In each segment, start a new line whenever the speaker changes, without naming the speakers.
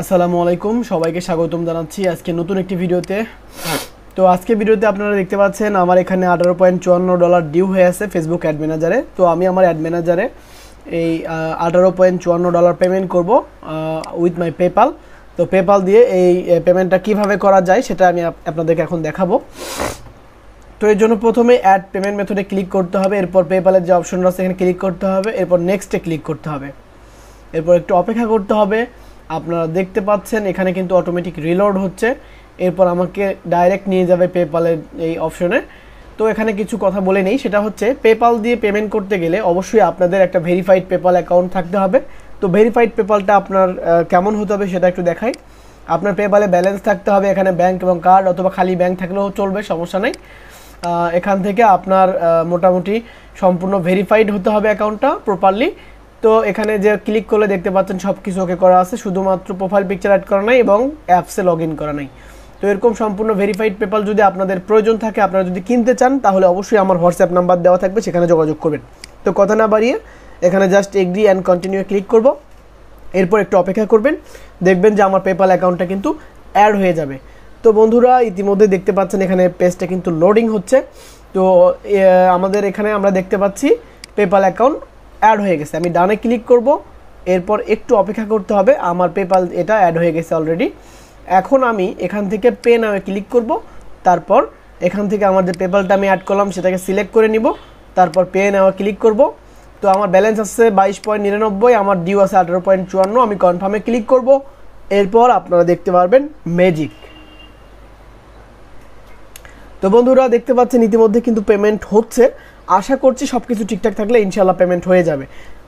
আসসালামু আলাইকুম, সবাইকে স্বাগতম জানাচ্ছি আজকে নতুন একটি ভিডিওতে। তো আজকে ভিডিওতে আপনারা দেখতে পাচ্ছেন আমার এখানে $18.54 ডিউ হয়ে আছে ফেসবুক অ্যাড ম্যানেজারে। তো আমি আমার অ্যাড ম্যানেজারে এই $18.54 পেমেন্ট করব উইথ মাই পেপাল। তো পেপাল দিয়ে এই পেমেন্টটা কিভাবে করা যায় সেটা আমি আপনাদেরকে এখন দেখাবো। তো এর জন্য প্রথমে অ্যাড পেমেন্ট মেথডে ক্লিক করতে হবে, এরপর পেপালের যে অপশন আছে এখানে ক্লিক করতে হবে, এরপর নেক্সটে ক্লিক করতে হবে, এরপর একটু অপেক্ষা করতে হবে। আপনারা দেখতে পাচ্ছেন এখানে কিন্তু অটোমেটিক রিলোড হচ্ছে, এরপর আমাকে ডাইরেক্ট নিয়ে যাবে পেপালের এই অপশনে। তো এখানে কিছু কথা বলে নেই, সেটা হচ্ছে পেপাল দিয়ে পেমেন্ট করতে গেলে অবশ্যই আপনাদের একটা ভেরিফাইড পেপাল অ্যাকাউন্ট থাকতে হবে। তো ভেরিফাইড পেপালটা আপনার কেমন হতে হবে সেটা একটু দেখাই। আপনার পেপালে ব্যালেন্স থাকতে হবে, এখানে ব্যাংক এবং কার্ড অথবা খালি ব্যাংক থাকলেও চলবে, সমস্যা নেই। এখান থেকে আপনার মোটামুটি সম্পূর্ণ ভেরিফাইড হতে হবে অ্যাকাউন্টটা প্রপারলি। তো এখানে যে ক্লিক করলে দেখতে পাচ্ছেন সব কিছু ওকে করা আছে, শুধুমাত্র প্রোফাইল পিকচার অ্যাড করা নাই এবং অ্যাপসে লগ ইন করা নাই। তো এরকম সম্পূর্ণ ভেরিফাইড পেপাল যদি আপনাদের প্রয়োজন থাকে, আপনারা যদি কিনতে চান, তাহলে অবশ্যই আমার হোয়াটসঅ্যাপ নাম্বার দেওয়া থাকবে, সেখানে যোগাযোগ করবেন। তো কথা না বাড়িয়ে এখানে just agri and continue click করব, এরপর একটু অপেক্ষা করবেন, দেখবেন যে আমার পেপাল অ্যাকাউন্টটা কিন্তু অ্যাড হয়ে যাবে। তো বন্ধুরা ইতিমধ্যে দেখতে পাচ্ছেন এখানে পেজটা কিন্তু লোডিং হচ্ছে। তো আমাদের এখানে আমরা দেখতে পাচ্ছি পেপাল অ্যাকাউন্ট অ্যাড হয়ে গেছে। আমি ডানে ক্লিক করব, এরপর একটু অপেক্ষা করতে হবে, আমার পেপাল এটা অ্যাড হয়ে গেছে অলরেডি। এখন আমি এখান থেকে পে নামে ক্লিক করব, তারপর এখান থেকে আমার যে পেপালটা আমি অ্যাড করলাম সেটাকে সিলেক্ট করে নিব, তারপর পে নামে ক্লিক করব। তো আমার ব্যালেন্স আছে 22.99, আমার ডিউ আছে 18.54, আমি কনফার্মে ক্লিক করব। এরপর আপনারা দেখতে পারবেন ম্যাজিক। তো বন্ধুরা দেখতে পাচ্ছেন ইতিমধ্যে কিন্তু পেমেন্ট হচ্ছে। আশা করছি সব কিছু ঠিকঠাক থাকলে ইনশাআল্লাহ পেমেন্ট হয়ে যাবে।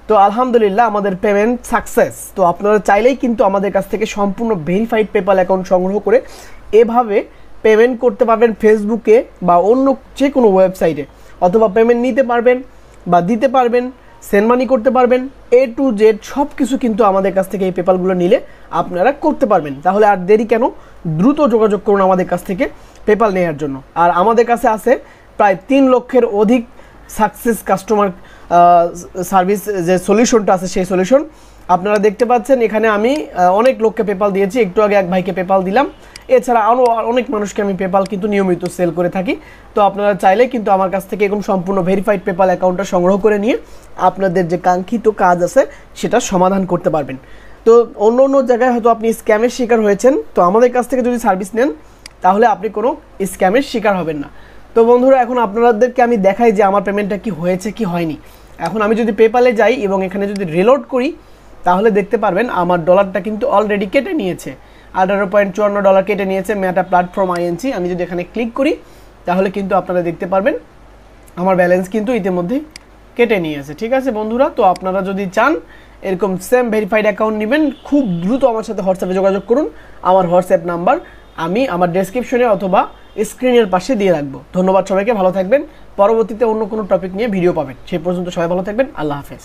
তো আলহামদুলিল্লাহ আমাদের পেমেন্ট সাকসেস। তো আপনারা চাইলেই কিন্তু আমাদের কাছ থেকে সম্পূর্ণ ভেরিফাইড পেপাল অ্যাকাউন্ট সংগ্রহ করে এভাবে পেমেন্ট করতে পারবেন ফেসবুকে বা অন্য যে কোনো ওয়েবসাইটে, অথবা পেমেন্ট নিতে পারবেন বা দিতে পারবেন, সেন্ড মানি করতে পারবেন, A to Z সব কিছু কিন্তু আমাদের কাছ থেকে এই পেপালগুলো নিলে আপনারা করতে পারবেন। তাহলে আর দেরি কেন, দ্রুত যোগাযোগ করুন আমাদের কাছ থেকে পেপাল নেওয়ার জন্য। আর আমাদের কাছে আছে প্রায় 3 লক্ষের অধিক সাকসেস কাস্টমার সার্ভিস যে সলিউশনটা আছে সেই সলিউশন আপনারা দেখতে পাচ্ছেন। এখানে আমি অনেক লোককে পেপাল দিয়েছি, একটু আগে এক ভাইকে পেপাল দিলাম, এছাড়া আরও অনেক মানুষকে আমি পেপাল কিন্তু নিয়মিত সেল করে থাকি। তো আপনারা চাইলে কিন্তু আমার কাছ থেকে এরকম সম্পূর্ণ ভেরিফাইড পেপাল অ্যাকাউন্টটা সংগ্রহ করে নিয়ে আপনাদের যে কাঙ্ক্ষিত কাজ আছে সেটা সমাধান করতে পারবেন। তো অন্য অন্য জায়গায় হয়তো আপনি স্ক্যামের শিকার হয়েছেন, তো আমাদের কাছ থেকে যদি সার্ভিস নেন তাহলে আপনি কোনো স্ক্যামের শিকার হবেন না। তো বন্ধুরা এখন আপনাদেরকে আমি দেখাই যে আমার পেমেন্টটা কি হয়েছে কি হয়নি। এখন আমি যদি পেপালে যাই এবং এখানে যদি রিলোড করি তাহলে দেখতে পারবেন আমার ডলারটা কিন্তু অলরেডি কেটে নিয়েছে, $18.54 কেটে নিয়েছে মেটা প্ল্যাটফর্ম INC। আমি যদি এখানে ক্লিক করি তাহলে কিন্তু আপনারা দেখতে পারবেন আমার ব্যালেন্স কিন্তু ইতিমধ্যে কেটে নিয়েছে। ঠিক আছে বন্ধুরা, তো আপনারা যদি চান এরকম সেম ভেরিফাইড অ্যাকাউন্ট নেবেন, খুব দ্রুত আমার সাথে হোয়াটসঅ্যাপে যোগাযোগ করুন। আমার হোয়াটসঅ্যাপ নাম্বার আমি আমার ডেসক্রিপশনে অথবা স্ক্রিনের পাশে দিয়ে রাখবো। ধন্যবাদ সবাইকে, ভালো থাকবেন। পরবর্তীতে অন্য কোনো টপিক নিয়ে ভিডিও পাবেন। সেই পর্যন্ত সবাই ভালো থাকবেন। আল্লাহ হাফেজ।